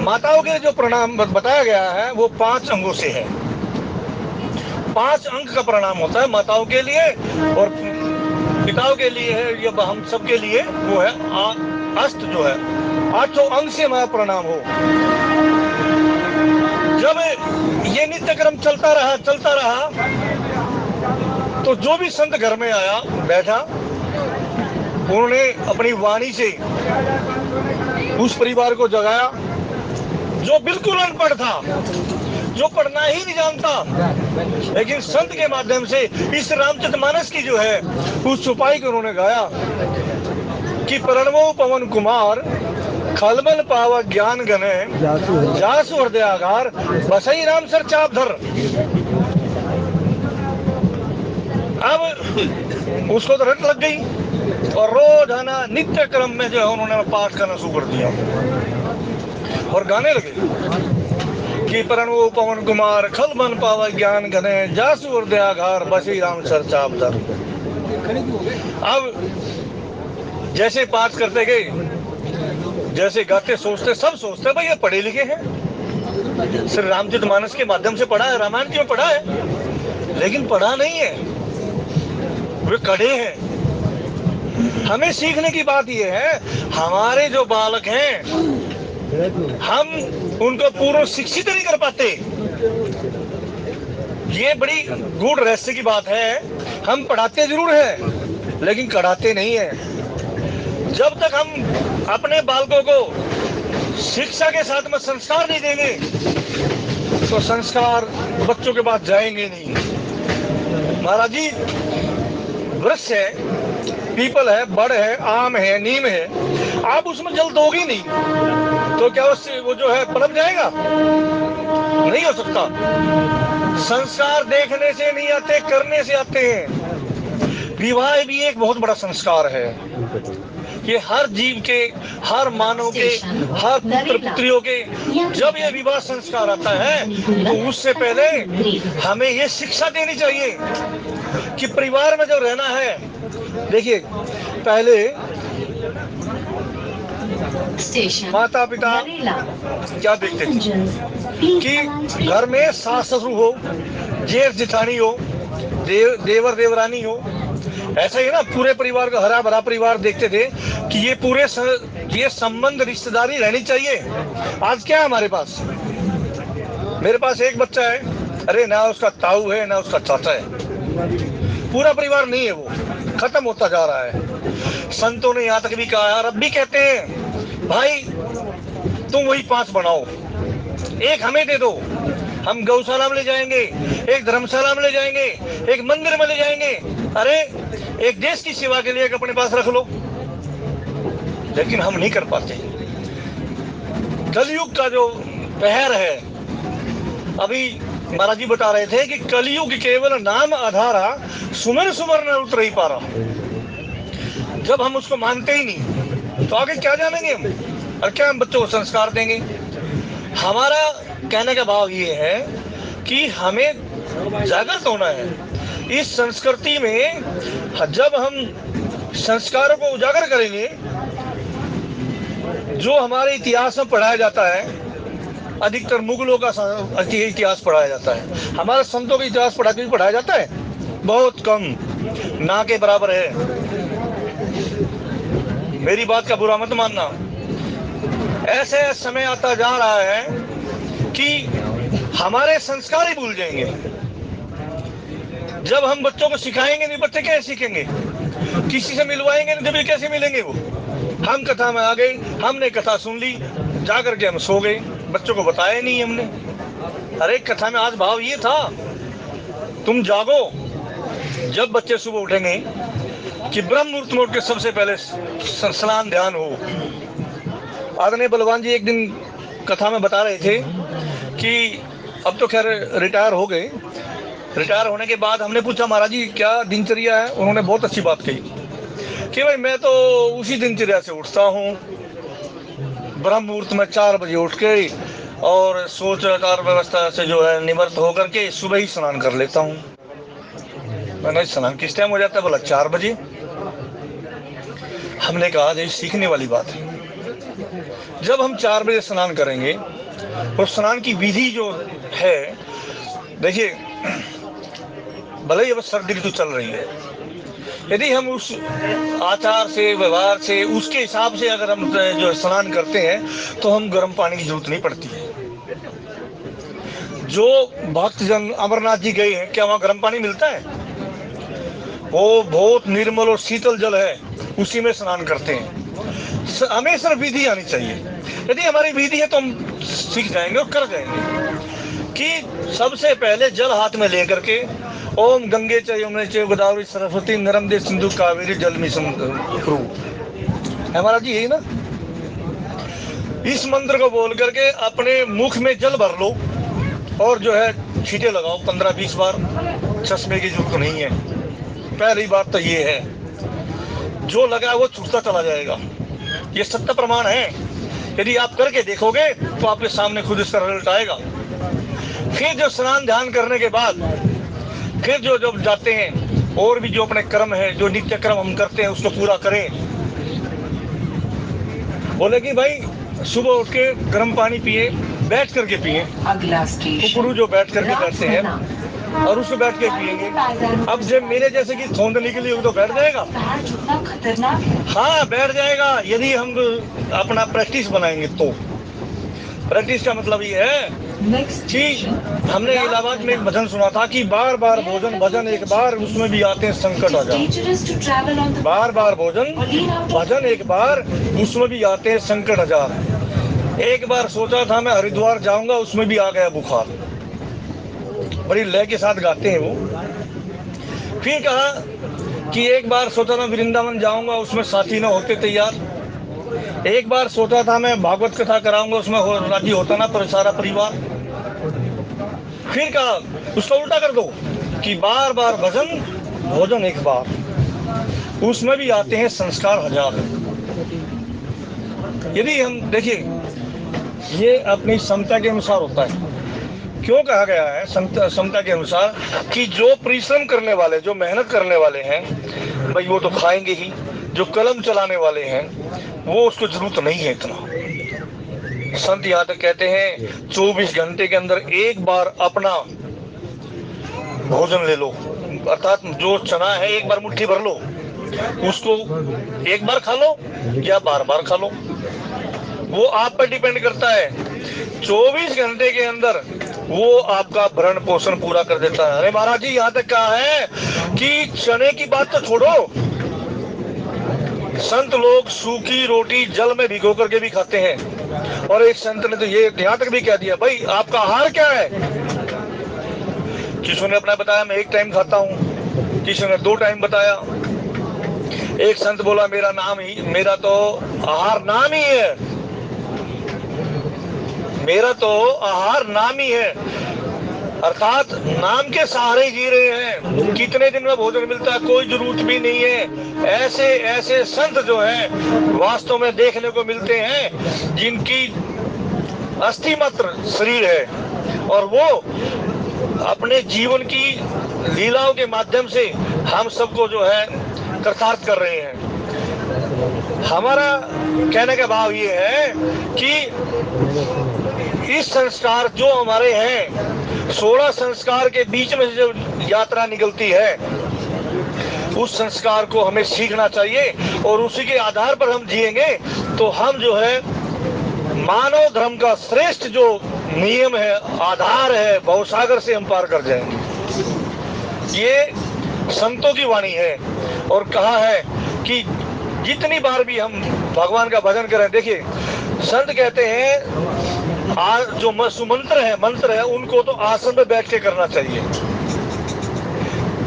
माताओं के लिए जो प्रणाम बताया गया है वो 5 अंगों से है। 5 अंग का प्रणाम होता है माताओं के लिए, और पिताओं के लिए है, या हम सब के लिए वो है अस्त जो है 8 अंग से हमारा प्रणाम हो। जब ये नित्य क्रम चलता रहा तो जो भी संत घर में आया बैठा, उन्होंने अपनी वाणी से उस परिवार को जगाया जो बिल्कुल अनपढ़ था, जो पढ़ना ही नहीं जानता, लेकिन संत के माध्यम से इस रामचरितमानस की जो है उस चौपाई को उन्होंने गाया कि प्रणवो पवन कुमार खलबल पावा ज्ञान गने, जासु हृदयागार बसई राम सर चाप धर। अब उसको तो रट लग गई और रोजाना नित्य क्रम में जो है उन्होंने पाठ करना शुरू कर दिया और गाने लगे कि प्रणवो पवन कुमार खलबल पावा ज्ञान गने, जासु हृदयागार बसई राम सर चाप धर। अब जैसे पाठ करते गए, जैसे गाते सोचते, सब सोचते भाई ये पढ़े लिखे हैं, श्री रामचरितमानस के माध्यम से पढ़ा है, रामायण क्यों पढ़ा है, लेकिन पढ़ा नहीं है, वे कड़े हैं। हमें सीखने की बात यह है, हमारे जो बालक हैं हम उनको पूर्ण शिक्षित नहीं कर पाते। ये बड़ी गूढ़ रहस्य की बात है। हम पढ़ाते जरूर हैं लेकिन कढ़ाते नहीं हैं। जब तक हम अपने बालकों को शिक्षा के साथ में संस्कार नहीं देंगे तो संस्कार बच्चों के पास जाएंगे नहीं। महाराज जी, वृक्ष है, पीपल है, बड़ है, आम है, नीम है, आप उसमें जल दोगे नहीं तो क्या उससे वो जो है पनप जाएगा? नहीं हो सकता। संस्कार देखने से नहीं आते, करने से आते हैं। विवाह भी एक बहुत बड़ा संस्कार है। ये हर जीव के, हर मानव के, हर पुत्र पुत्रियों के जब ये विवाह संस्कार आता है तो उससे पहले हमें ये शिक्षा देनी चाहिए कि परिवार में जब रहना है, देखिए पहले माता पिता क्या देखते थे कि घर में सास ससुर हो, जेठ जेठानी हो, देवर देवरानी हो, ऐसा ही ना पूरे परिवार का हरा भरा परिवार देखते थे कि ये पूरे ये संबंध रिश्तेदारी रहनी चाहिए। आज क्या है हमारे पास? मेरे पास एक बच्चा है, अरे ना उसका ताऊ है ना उसका चाचा है। पूरा परिवार नहीं है, वो खत्म होता जा रहा है। संतों ने यहाँ तक भी कहा, और अब भी कहते हैं, भाई तुम वही 5 बनाओ, एक हमें दे दो, हम गौशाला में ले जाएंगे, एक धर्मशाला में ले जाएंगे, एक मंदिर में ले जाएंगे, अरे एक देश की सेवा के लिए एक अपने पास रख लो। लेकिन हम नहीं कर पाते। कलयुग का जो पहर है, अभी महाराज जी बता रहे थे कि कलयुग केवल नाम आधारा, सुमर सुमर न उतर ही पा रहा। जब हम उसको मानते ही नहीं तो आगे क्या जानेंगे हम, और क्या हम बच्चों को संस्कार देंगे। हमारा कहने का भाव ये है कि हमें जागृत होना है इस संस्कृति में। जब हम संस्कारों को उजागर करेंगे, जो हमारे इतिहास में पढ़ाया जाता है, अधिकतर मुगलों का इतिहास पढ़ाया जाता है, हमारे संतों का इतिहास पढ़ाया जाता है, बहुत कम, ना के बराबर है। मेरी बात का बुरा मत मानना। ऐसे समय आता जा रहा है कि हमारे संस्कार ही भूल जाएंगे। जब हम बच्चों को सिखाएंगे नहीं, बच्चे कैसे सीखेंगे? किसी से मिलवाएंगे नहीं, जब कैसे मिलेंगे वो? हम कथा में आ गए, हमने कथा सुन ली, जाकर के हम सो गए, बच्चों को बताया नहीं हमने। अरे कथा में आज भाव ये था, तुम जागो। जब बच्चे सुबह उठेंगे कि ब्रह्म मुहूर्त में उठ के सबसे पहले स्नान ध्यान हो। आदरणीय बलवान जी एक दिन कथा में बता रहे थे कि अब तो खैर रिटायर हो गए। रिटायर होने के बाद हमने पूछा, महाराज जी क्या दिनचर्या है? उन्होंने बहुत अच्छी बात कही कि भाई मैं तो उसी दिनचर्या से उठता हूँ, ब्रह्म मुहूर्त में 4 बजे उठ के और सोच आचार व्यवस्था से जो है निवृत्त होकर के सुबह ही स्नान कर लेता हूँ। मैंने स्नान किस टाइम हो जाता है? बोला 4 बजे। हमने कहा ये सीखने वाली बात है। जब हम 4 बजे स्नान करेंगे और स्नान की विधि जो है, देखिए भले ही अब सर्दी ऋतु चल रही है, यदि हम उस आचार से, व्यवहार से, उसके हिसाब से अगर हम जो स्नान करते हैं तो हम गर्म पानी की जरूरत नहीं पड़ती है। जो भक्तजन अमरनाथ जी गए हैं, क्या वहाँ गर्म पानी मिलता है? वो बहुत निर्मल और शीतल जल है, उसी में स्नान करते हैं। हमें सिर्फ विधि आनी चाहिए। यदि हमारी विधि है तो हम सीख जाएंगे और कर जाएंगे कि सबसे पहले जल हाथ में लेकर के ओम गंगे च यमुने च गोदावरी सरस्वती नर्मदे सिंधु कावेरी जलमिशन कुरु, हमारा जी यही ना। इस मंत्र को बोल करके अपने मुख में जल भर लो और जो है छींटे लगाओ 15-20 बार। चश्मे की जरूरत नहीं है। पहली बात तो ये है, जो लगा वो छूटता चला जाएगा। ये सत्य प्रमाण है। यदि आप करके देखोगे तो आपके सामने खुद इसका रिजल्ट आएगा। फिर जो स्नान ध्यान करने के बाद फिर जो जब जाते हैं और भी जो अपने कर्म है, जो नित्य कर्म हम करते हैं, उसको पूरा करें। बोले कि भाई सुबह उठ के गर्म पानी पिए, बैठ करके पिए। कुकरू जो बैठ करके बैठते हैं और उसमें बैठ के पिएंगे। अब जब मेरे जैसे कि थोंद निकली होगी तो बैठ जाएगा? हाँ बैठ जाएगा, यदि हम अपना प्रैक्टिस बनाएंगे तो। प्रैक्टिस का मतलब ये है कि हमने इलाहाबाद में एक भजन सुना था कि बार बार भोजन भजन एक बार, उसमें भी आते हैं संकट हजार। बार बार भोजन भजन एक बार, उसमें भी आते हैं संकट हजार। एक बार सोचा था मैं हरिद्वार जाऊंगा, उसमें भी आ गया बुखार। बड़ी लय के साथ गाते हैं वो। फिर कहा कि एक बार सोचा था वृंदावन जाऊंगा, उसमें साथी न होते तैयार। एक बार सोचा था मैं भागवत कथा कराऊंगा, उसमें राजी होता ना पर सारा परिवार। फिर कहा उसका उल्टा कर दो कि बार बार भजन भोजन एक बार, उसमें भी आते हैं संस्कार हजार। यदि हम देखिए, ये अपनी क्षमता के अनुसार होता है। क्यों कहा गया है क्षमता के अनुसार? कि जो परिश्रम करने वाले, जो मेहनत करने वाले हैं, भाई वो तो खाएंगे ही। जो कलम चलाने वाले हैं वो, उसको जरूरत नहीं है इतना। संत यहाँ तक कहते हैं 24 घंटे के अंदर एक बार अपना भोजन ले लो, अर्थात जो चना है एक बार मुट्ठी भर लो, उसको एक बार खा लो या बार बार खा लो, वो आप पर डिपेंड करता है। 24 घंटे के अंदर वो आपका भरण पोषण पूरा कर देता है। अरे महाराज जी, यहाँ तक कहा है कि चने की बात तो छोड़ो, संत लोग सूखी रोटी जल में भिगो करके भी खाते हैं। और एक संत ने तो ये यहाँ तक भी कह दिया, भाई आपका आहार क्या है? किसी ने अपना बताया मैं 1 टाइम खाता हूँ, किसी ने 2 टाइम बताया। एक संत बोला मेरा तो आहार नाम ही है, मेरा तो आहार नाम ही है, अर्थात नाम के सहारे जी रहे हैं। कितने दिन में भोजन मिलता है कोई जरूरत भी नहीं है। ऐसे ऐसे संत जो हैं वास्तव में देखने को मिलते हैं जिनकी अस्थि मात्र शरीर है और वो अपने जीवन की लीलाओं के माध्यम से हम सबको जो है कृतार्थ कर रहे हैं। हमारा कहने का भाव ये है कि इस संस्कार जो हमारे हैं 16 संस्कार के बीच में से जो यात्रा निकलती है उस संस्कार को हमें सीखना चाहिए और उसी के आधार पर हम जिएंगे तो हम जो है मानव धर्म का श्रेष्ठ जो नियम है, आधार है, भवसागर से हम पार कर जाएंगे। ये संतों की वाणी है और कहा है कि जितनी बार भी हम भगवान का भजन करें, देखिए संत कहते हैं जो मंत्र है उनको तो आसन पे बैठ के करना चाहिए।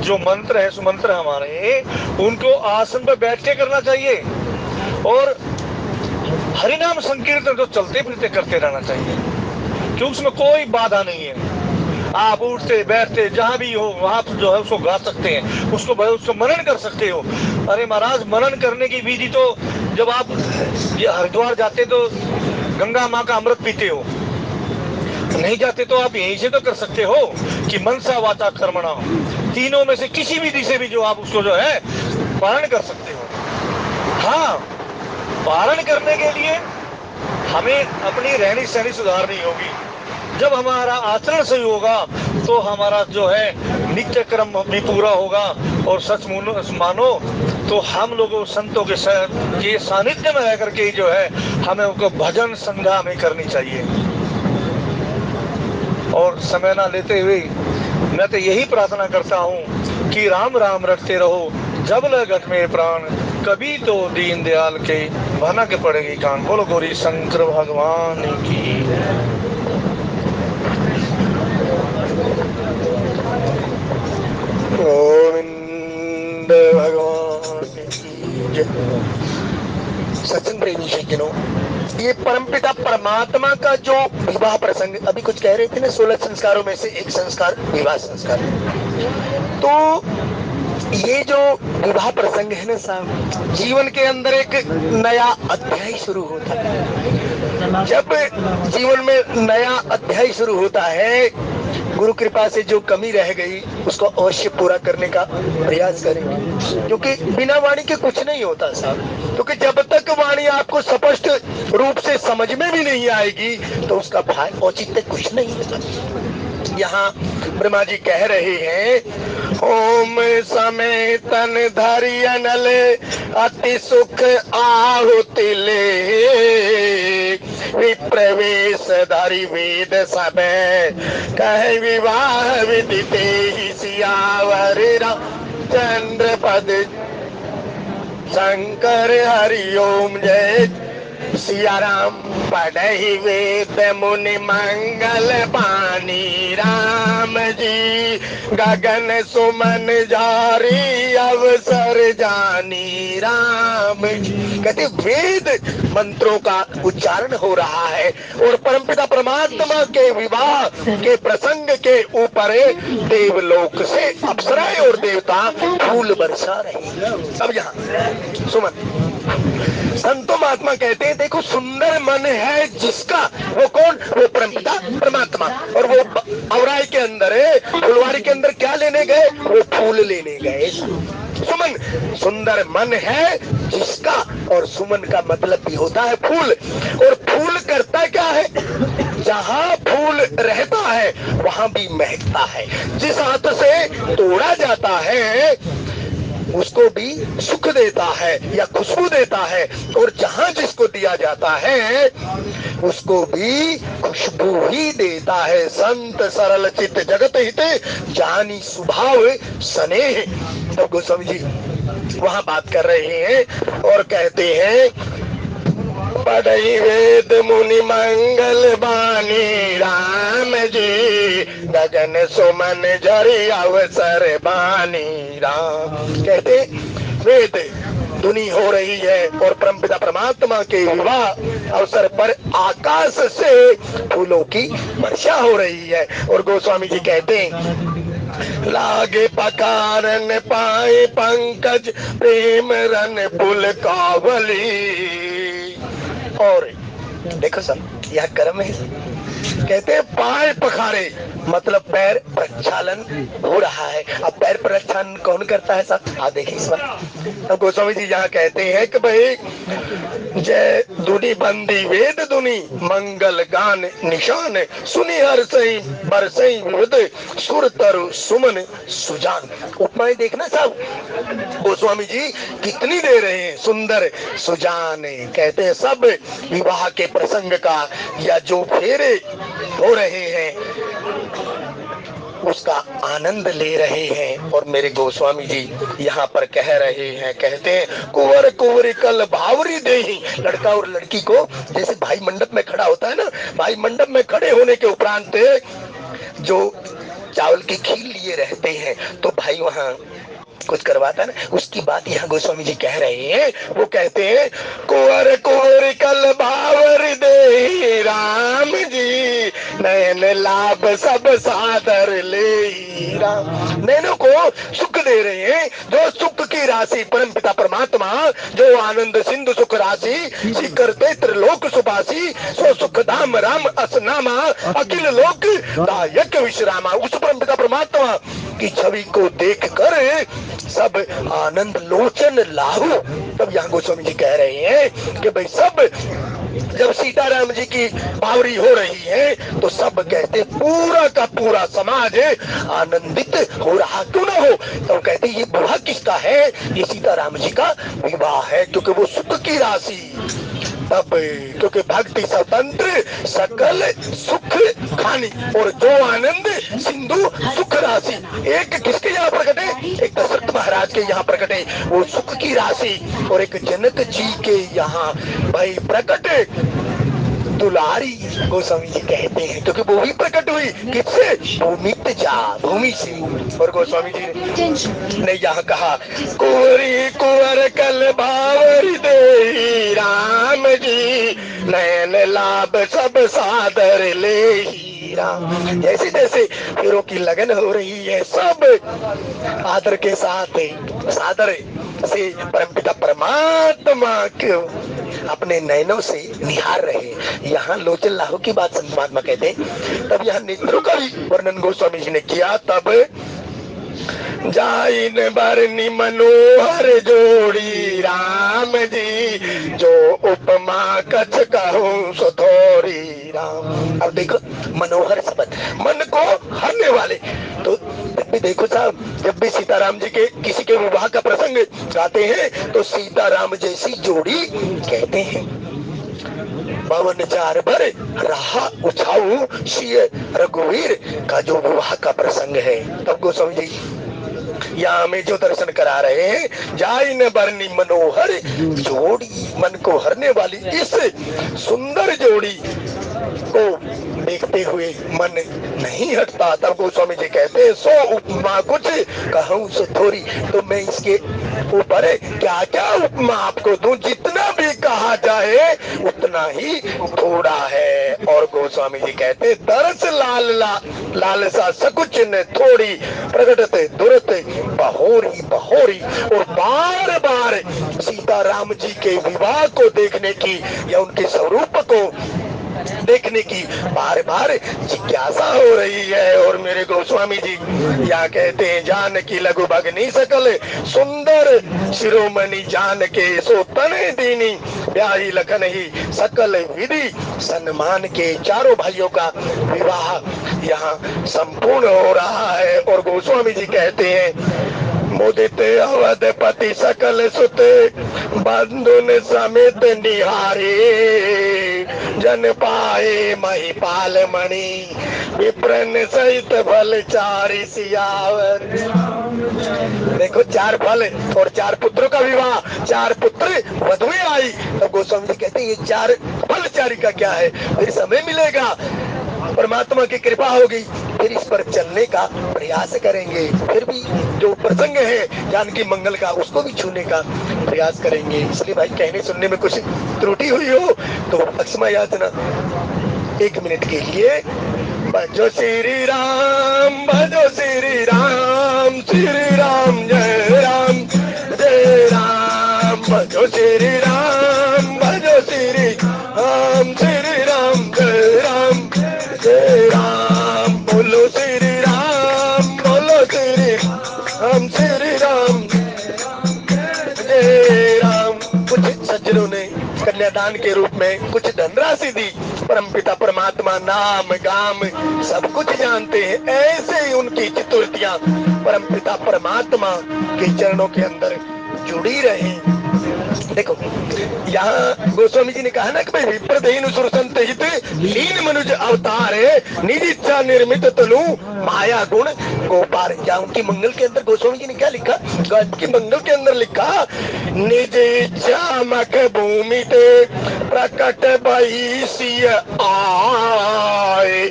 जो मंत्र है सुमंत्र हमारे उनको आसन पे बैठ के करना चाहिए और हरिनाम संकीर्तन तो चलते फिरते करते रहना चाहिए क्योंकि उसमें कोई बाधा नहीं है। आप उठते बैठते जहां भी हो वहां जो है उसको गा सकते हैं, उसको मनन कर सकते हो। अरे महाराज, मनन करने की विधि तो जब आप हरिद्वार जाते तो गंगा माँ का अमृत पीते हो, नहीं जाते तो आप यहीं से तो कर सकते हो कि मनसा वाचा कर्मणा, तीनों में से किसी विधि से भी जो आप उसको जो है पालन कर सकते हो। हाँ, पालन करने के लिए हमें अपनी रहनी सहनी सुधारनी होगी। जब हमारा आचरण सही होगा तो हमारा जो है नित्य क्रम भी पूरा होगा और सच मानो तो हम लोगों संतों के सानिध्य में रह करके जो है हमें उनको भजन संध्या में करनी चाहिए। और समय ना लेते हुए मैं तो यही प्रार्थना करता हूँ कि राम राम रटते रहो जब लगत में प्राण, कभी तो दीन दयाल के भनक पड़ेगी कान। बोलो गौरी शंकर भगवान की। गोविंद भगवान की जय। सत्संग प्रेमी सज्जनों, ये परमपिता परमात्मा का जो विवाह प्रसंग अभी कुछ कह रहे थे ना, 16 संस्कारों में से एक संस्कार विवाह संस्कार। तो ये जो विवाह प्रसंग है ना साहब, जीवन के अंदर एक नया अध्याय शुरू होता है। जब जीवन में नया अध्याय शुरू होता है, गुरु कृपा से जो कमी रह गई उसको अवश्य पूरा करने का प्रयास करेंगे, क्योंकि बिना वाणी के कुछ नहीं होता साहब। क्योंकि जब तक वाणी आपको स्पष्ट रूप से समझ में भी नहीं आएगी तो उसका औचित्य कुछ नहीं है। यहाँ ब्रह्मा जी कह रहे हैं, ओम समय तन धरि अनल अति सुख आहुति ले, विप्रवेश धरि वेद सब कह विवाह विधि तेहि सियावर चंद्र पद शंकर हरि ओम जय सिया राम। पढ़हि वेद मुनि मंगल पानी, राम जी गगन सुमन जारी अवसर जानी, राम जी। कहते वेद मंत्रों का उच्चारण हो रहा है और परमपिता परमात्मा के विवाह के प्रसंग के ऊपर देवलोक से अप्सराएं और देवता फूल बरसा रहे। अब यहाँ सुमन संतो महात्मा कहते हैं, देखो सुंदर मन है जिसका, वो कौन? वो परमपिता परमात्मा। और वो औराई के अंदर है, फुलवारी के अंदर क्या लेने गए? वो फूल लेने गए। सुमन, सुंदर मन है जिसका, और सुमन का मतलब भी होता है फूल। और फूल करता क्या है? जहाँ फूल रहता है वहां भी महकता है। जिस हाथ से तोड़ा जाता है उसको भी सुख देता है या खुशबू देता है, और जहां जिसको दिया जाता है उसको भी खुशबू ही देता है। संत सरल चित्त जगत हित जानी स्वभाव स्नेह। तो गोस्वामी जी वहां बात कर रहे हैं और कहते हैं, पढ़ई वेद मुनि मंगल बानी राम जी, गगन सुमन झरि अवसर बानी राम। कहते वेद धुनी हो रही है और परमपिता परमात्मा के विवाह अवसर पर आकाश से फूलों की वर्षा हो रही है। और गोस्वामी जी कहते हैं, लागे पकारन पाए पंकज प्रेम रन पुल कावली। और देखो सब यह कर्म है। कहते हैं पाए पखारे, मतलब पैर प्रक्षालन हो रहा है। अब पैर प्रक्षालन कौन करता है साहब? देखिए इस बार। अब गोस्वामी जी यहाँ कहते हैं कि भाई जय धुनी बंदी वेद धुनी मंगल गान निशान, सुनी हर सही बरसई विविध सुर तरु सुमन सुजान। उपमाएं देखना साहब गोस्वामी जी कितनी दे रहे हैं, सुंदर सुजान। कहते हैं सब विवाह के प्रसंग का या जो फेरे हो रहे हैं उसका आनंद ले रहे हैं। और मेरे गोस्वामी जी यहाँ पर कह रहे हैं, कहते हैं कुंवर कुंवरी कल भावरी देही। लड़का और लड़की को जैसे भाई मंडप में खड़ा होता है ना, भाई मंडप में खड़े होने के उपरांत जो चावल की खीर लिए रहते हैं तो भाई वहाँ कुछ करवाता है ना, उसकी बात यहाँ गोस्वामी जी कह रहे हैं। वो कहते हैं कुंवर कुंवर कल भावर दे राम जी, नयन लाभ सब सादर ले राम। नैनों को सुख दे रहे हैं, जो सुख की राशि परम पिता परमात्मा, जो आनंद सिंधु सुख राशि करते त्रिलोक सुबासी, सो सुख धाम राम असनामा, अखिल लोक दायक विश्रामा। उस परम पिता परमात्मा की छवि को देख कर सब आनंद लोचन लाहू। तब यहाँ गोस्वामी जी कह रहे हैं कि भाई सब जब सीताराम जी की बावरी हो रही है तो सब कहते पूरा का पूरा समाज आनंदित हो रहा क्यों ना हो। तो कहते ये विवाह किसका है? ये सीताराम जी का विवाह है, क्योंकि वो सुख की राशि। तब क्योंकि भक्ति स्वतंत्र सकल सुख खानी, और जो आनंद सिंधु सुख राशि। एक किसके यहाँ प्रकट है? एक दशरथ महाराज के यहाँ प्रकट है वो सुख की राशि, और एक जनक जी के यहाँ भाई प्रकट दुलारी गोस्वामी जी कहते हैं, क्योंकि वो भी प्रकट हुई किससे? भूमित जा, भूमि से। और गोस्वामी जी ने यहाँ कहा कुंवरी कुंवर कल भावरी दे राम जी, नयन लाभ सब सादर ले राम। जैसे जैसे हीरो की लगन हो रही है, सब आदर के साथ सादर से परमपिता परमात्मा को अपने नयनों से निहार रहे। यहाँ लोचन लाहू की बात संत महात्मा कहते हैं। तब यहाँ नेत्रों का भी वर्णन गोस्वामी जी ने किया। तब जाइन बरनी मनोहर जोड़ी राम जी, जो उपमा कछ कहूं सो थोड़ी राम। अब देखो मनोहर शब्द मन को हरने वाले। तो जब भी देखो साहब, जब भी सीताराम जी के किसी के विवाह का प्रसंग गाते हैं तो सीताराम जैसी जोड़ी कहते हैं। पवन चार भर रहा उछाऊ श्री रघुवीर का जो विवाह का प्रसंग है। तब गोस्वामी जी यहाँ हमें जो दर्शन करा रहे हैं, जाई न बरनी मनोहर जोड़ी, मन को हरने वाली इस सुंदर जोड़ी को देखते हुए मन नहीं हटता। तब गोस्वामी जी कहते हैं सो उपमा कुछ कहूं सो थोड़ी। तो मैं इसके ऊपर क्या क्या उपमा आपको दूं, जितना भी कहा जाए उतना ही थोड़ा है। और गोस्वामी जी कहते हैं तरस लालसा सकुच न थोड़ी, प्रगटते दुरत बहोरी बहोरी। और बार बार सीताराम जी के विवाह को देखने की या उनके स्वरूप को देखने की बार बार जिज्ञासा हो रही है। और मेरे गोस्वामी जी यहाँ कहते हैं जान की लघु भगनी सकल सुंदर शिरोमणि, जान के सो तने दीनी ब्याही लखन ही सकल विधि सम्मान के। चारों भाइयों का विवाह यहाँ संपूर्ण हो रहा है। और गोस्वामी जी कहते हैं मुदित अवधपति सकल सुत बंधुन समेत निहारे जन पाए महिपाल मणि विप्रन सहित फल चारि सियावर। देखो 4 फल और 4 पुत्रों का विवाह, 4 पुत्र वधुएं आई। तब गोस्वामी जी कहते हैं ये 4 फल चारि का क्या है, फिर समय मिलेगा, परमात्मा की कृपा होगी, फिर इस पर चलने का प्रयास करेंगे, फिर भी जो प्रसंग है जानकी मंगल का उसको भी छूने का प्रयास करेंगे। इसलिए भाई कहने सुनने में कुछ त्रुटि हुई हो तो अक्षमा याचना। 1 मिनट के लिए भजो श्री राम, भजो श्री राम, श्री राम जय राम, जय राम, भजो श्री राम, भजो श्री राम, श्री राम जय राम, जय राम, बोलो श्री राम, बोलो श्री राम, श्री राम जय राम। कुछ सज्जनों ने कन्यादान के रूप में कुछ धनराशि दी। परमपिता परमात्मा नाम गाम सब कुछ जानते हैं, ऐसे ही उनकी चतुर्थियां परमपिता परमात्मा के चरणों के अंदर जुड़ी रहे। देखो यहाँ गोस्वामी जी ने कहा ना कि भाई विप्रदेनु सुरसंत हित लीन मनुज अवतार है, निज इच्छा निर्मित तनु माया गुण गोपार। क्या उनकी मंगल के अंदर गोस्वामी जी ने क्या लिखा, की मंगल के अंदर लिखा निज इच्छा मख भूमि ते प्रकट भई आए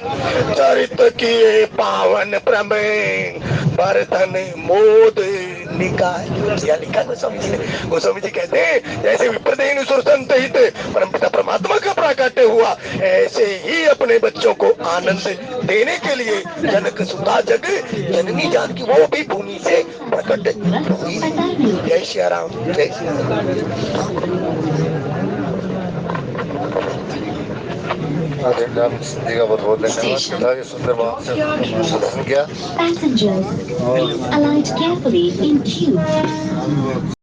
चरित किए पावन प्रमेय बर्तन मोद निकाय। क्या लिखा गोस्वामी जी ने। गोस्वामी जी कहते हैं जैसे विप्रदेनु सुरसंत हित परमपिता परमात्मा का प्राकट्य हुआ, ऐसे ही अपने बच्चों को आनंद देने के लिए जनक सुता जग जननी जानकी वो भी भूमि से प्रकट हुई। जय श्री राम, जय श्री राम। जी का बहुत बहुत धन्यवाद। पिताजी सुंदर बात से दर्शन किया। Passengers, alight carefully in queue.